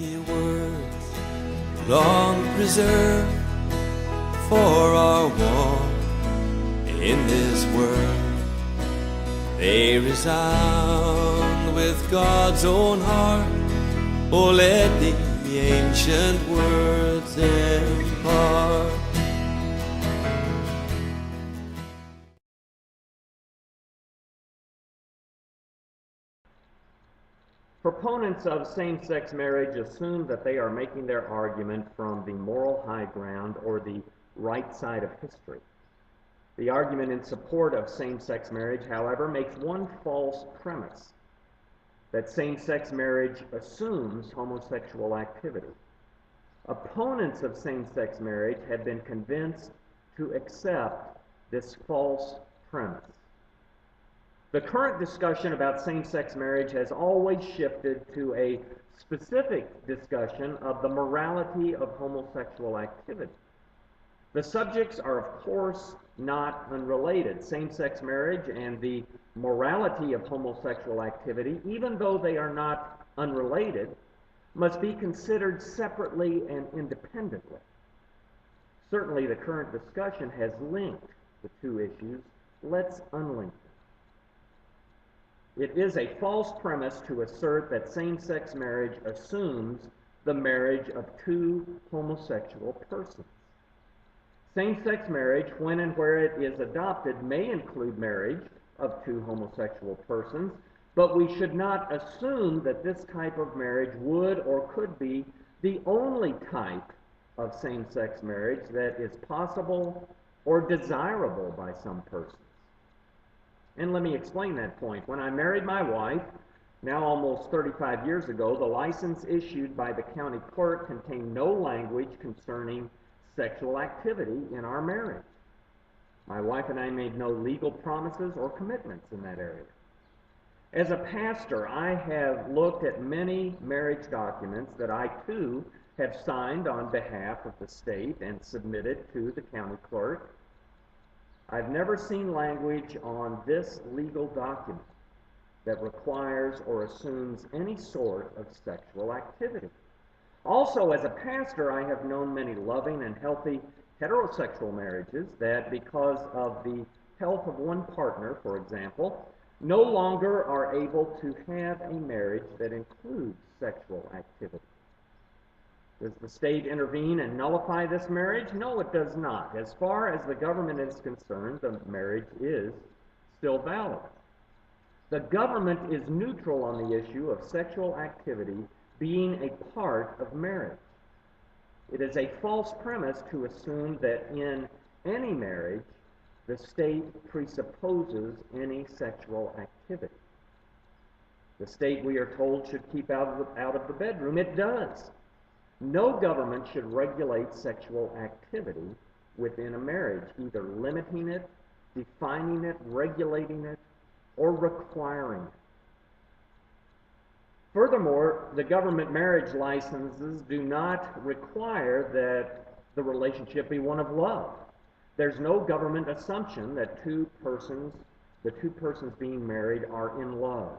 Ye words long preserved for our walk in this world, they resound with God's own heart. Oh, let the ancient words impart. Proponents of same-sex marriage assume that they are making their argument from the moral high ground or the right side of history. The argument in support of same-sex marriage, however, makes one false premise: that same-sex marriage assumes homosexual activity. Opponents of same-sex marriage have been convinced to accept this false premise. The current discussion about same-sex marriage has always shifted to a specific discussion of the morality of homosexual activity. The subjects are, of course, not unrelated. Same-sex marriage and the morality of homosexual activity, even though they are not unrelated, must be considered separately and independently. Certainly, the current discussion has linked the two issues. Let's unlink them. It is a false premise to assert that same-sex marriage assumes the marriage of two homosexual persons. Same-sex marriage, when and where it is adopted, may include marriage of two homosexual persons, but we should not assume that this type of marriage would or could be the only type of same-sex marriage that is possible or desirable by some persons. And let me explain that point. When I married my wife, now almost 35 years ago, the license issued by the county clerk contained no language concerning sexual activity in our marriage. My wife and I made no legal promises or commitments in that area. As a pastor, I have looked at many marriage documents that I too have signed on behalf of the state and submitted to the county clerk. I've never seen language on this legal document that requires or assumes any sort of sexual activity. Also, as a pastor, I have known many loving and healthy heterosexual marriages that, because of the health of one partner, for example, no longer are able to have a marriage that includes sexual activity. Does the state intervene and nullify this marriage? No, it does not. As far as the government is concerned, the marriage is still valid. The government is neutral on the issue of sexual activity being a part of marriage. It is a false premise to assume that in any marriage, the state presupposes any sexual activity. The state, we are told, should keep out of the bedroom. It does. No government should regulate sexual activity within a marriage, either limiting it, defining it, regulating it, or requiring it. Furthermore, the government marriage licenses do not require that the relationship be one of love. There's no government assumption that the two persons being married are in love.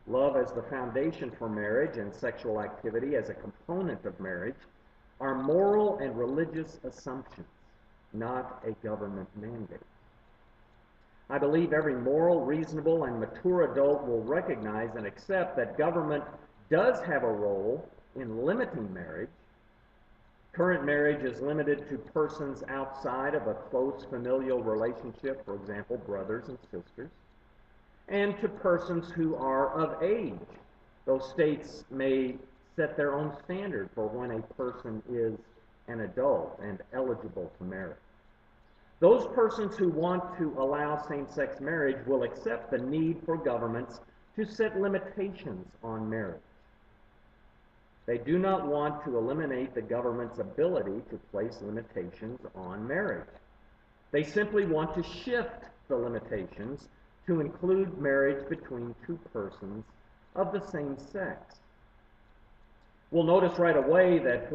Love as the foundation for marriage and sexual activity as a component of marriage are moral and religious assumptions, not a government mandate. I believe every moral, reasonable, and mature adult will recognize and accept that government does have a role in limiting marriage. Current marriage is limited to persons outside of a close familial relationship, for example, brothers and sisters, and to persons who are of age. Those states may set their own standard for when a person is an adult and eligible to marry. Those persons who want to allow same-sex marriage will accept the need for governments to set limitations on marriage. They do not want to eliminate the government's ability to place limitations on marriage. They simply want to shift the limitations to include marriage between two persons of the same sex. We'll notice right away that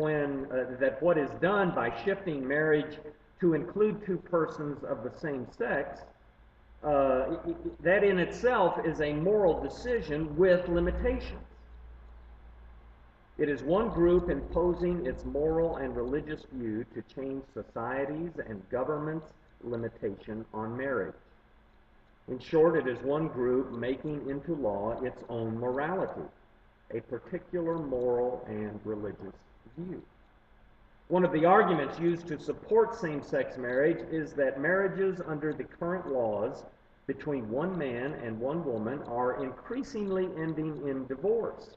what is done by shifting marriage to include two persons of the same sex, that in itself is a moral decision with limitations. It is one group imposing its moral and religious view to change society's and government's limitation on marriage. In short, it is one group making into law its own morality, a particular moral and religious view. One of the arguments used to support same-sex marriage is that marriages under the current laws between one man and one woman are increasingly ending in divorce.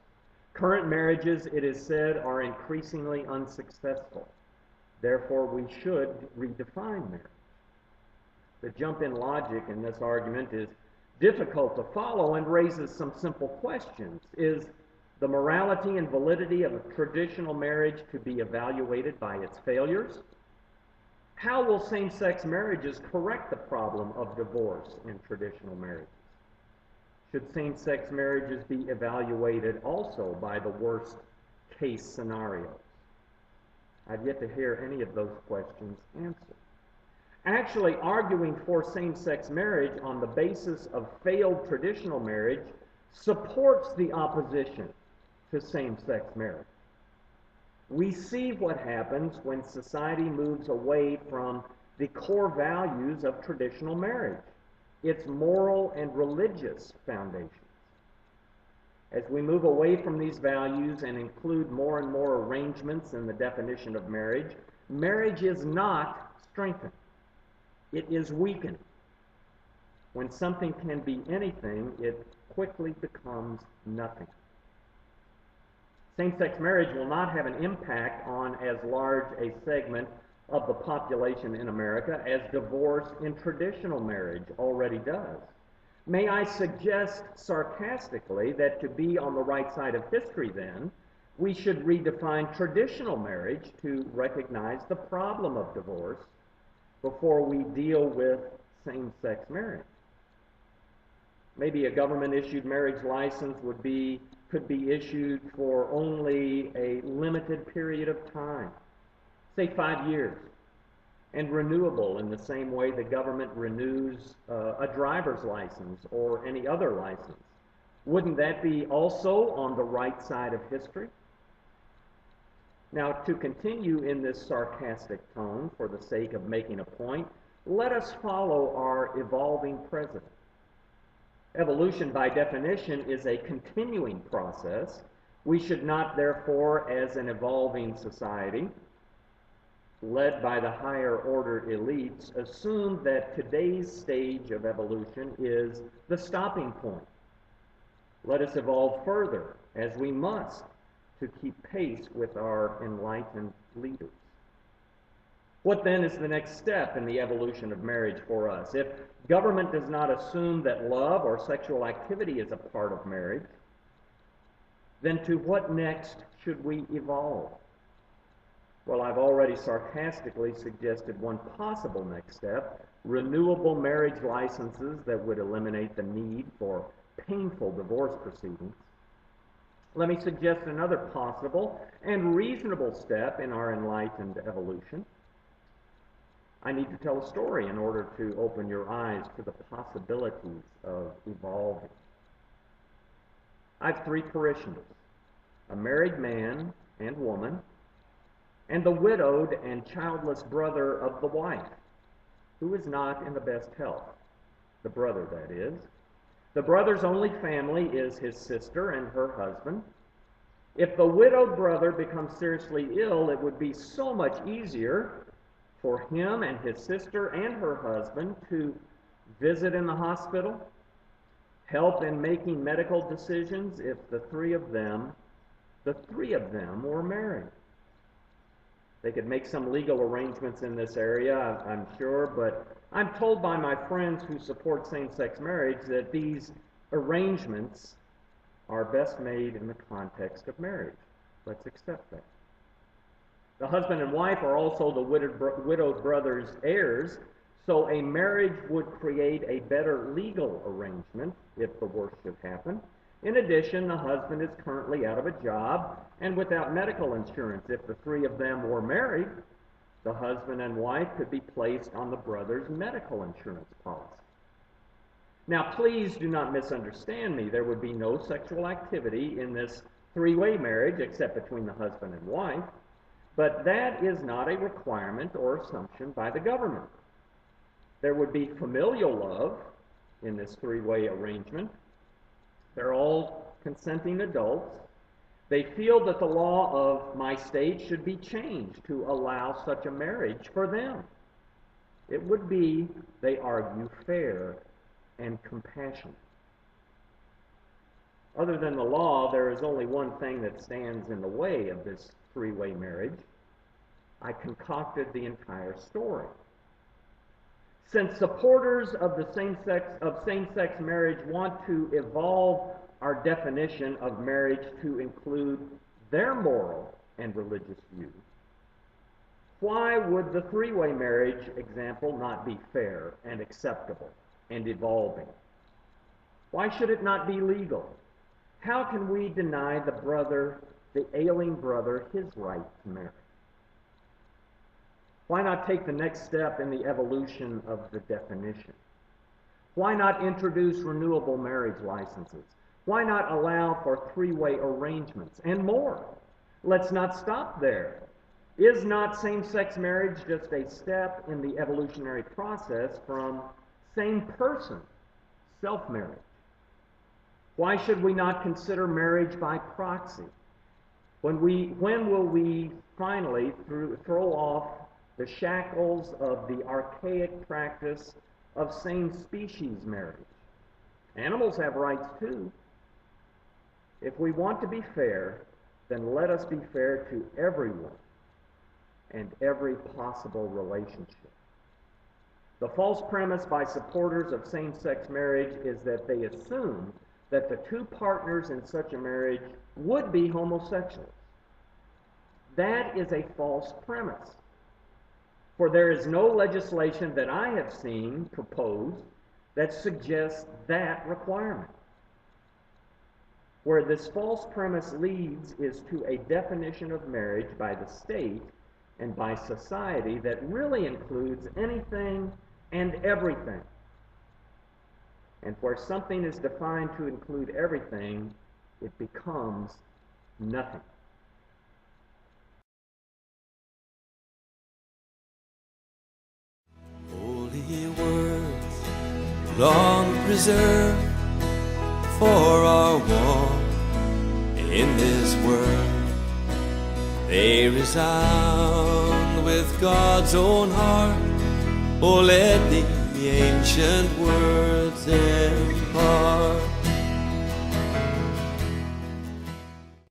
Current marriages, it is said, are increasingly unsuccessful. Therefore, we should redefine marriage. The jump in logic in this argument is difficult to follow and raises some simple questions. Is the morality and validity of a traditional marriage to be evaluated by its failures? How will same-sex marriages correct the problem of divorce in traditional marriages? Should same-sex marriages be evaluated also by the worst case scenarios? I've yet to hear any of those questions answered. Actually, arguing for same-sex marriage on the basis of failed traditional marriage supports the opposition to same-sex marriage. We see what happens when society moves away from the core values of traditional marriage, its moral and religious foundations. As we move away from these values and include more and more arrangements in the definition of marriage, marriage is not strengthened. It is weakened. When something can be anything, it quickly becomes nothing. Same-sex marriage will not have an impact on as large a segment of the population in America as divorce in traditional marriage already does. May I suggest sarcastically that to be on the right side of history then, we should redefine traditional marriage to recognize the problem of divorce before we deal with same-sex marriage. Maybe a government-issued marriage license could be issued for only a limited period of time, say 5 years, and renewable in the same way the government renews a driver's license or any other license. Wouldn't that be also on the right side of history? Now, to continue in this sarcastic tone for the sake of making a point, let us follow our evolving present. Evolution, by definition, is a continuing process. We should not, therefore, as an evolving society, led by the higher order elites, assume that today's stage of evolution is the stopping point. Let us evolve further, as we must, to keep pace with our enlightened leaders. What then is the next step in the evolution of marriage for us? If government does not assume that love or sexual activity is a part of marriage, then to what next should we evolve? Well, I've already sarcastically suggested one possible next step: renewable marriage licenses that would eliminate the need for painful divorce proceedings. Let me suggest another possible and reasonable step in our enlightened evolution. I need to tell a story in order to open your eyes to the possibilities of evolving. I have 3 parishioners, a married man and woman, and the widowed and childless brother of the wife, who is not in the best health. The brother, that is. The brother's only family is his sister and her husband. If the widowed brother becomes seriously ill, it would be so much easier for him and his sister and her husband to visit in the hospital, help in making medical decisions if the three of them were married. They could make some legal arrangements in this area, I'm sure, but I'm told by my friends who support same-sex marriage that these arrangements are best made in the context of marriage. Let's accept that. The husband and wife are also the widowed brother's heirs, so a marriage would create a better legal arrangement if the worst should happen. In addition, the husband is currently out of a job and without medical insurance. If the three of them were married, the husband and wife could be placed on the brother's medical insurance policy. Now, please do not misunderstand me. There would be no sexual activity in this three-way marriage except between the husband and wife, but that is not a requirement or assumption by the government. There would be familial love in this three-way arrangement. They're all consenting adults. They feel that the law of my state should be changed to allow such a marriage for them. It would be, they argue, fair and compassionate. Other than the law, there is only one thing that stands in the way of this three-way marriage. I concocted the entire story. Since supporters of the same-sex marriage want to evolve our definition of marriage to include their moral and religious views, why would the three-way marriage example not be fair and acceptable and evolving? Why should it not be legal? How can we deny the ailing brother, his right to marry? Why not take the next step in the evolution of the definition? Why not introduce renewable marriage licenses? Why not allow for three-way arrangements and more? Let's not stop there. Is not same-sex marriage just a step in the evolutionary process from same-person self-marriage? Why should we not consider marriage by proxy? When will we finally throw off the shackles of the archaic practice of same-species marriage? Animals have rights too. If we want to be fair, then let us be fair to everyone and every possible relationship. The false premise by supporters of same-sex marriage is that they assume that the two partners in such a marriage would be homosexuals. That is a false premise. For there is no legislation that I have seen proposed that suggests that requirement. Where this false premise leads is to a definition of marriage by the state and by society that really includes anything and everything. And where something is defined to include everything, it becomes nothing. Holy words, long preserved for our walk in this world. They resound with God's own heart. Oh, let the ancient words impart.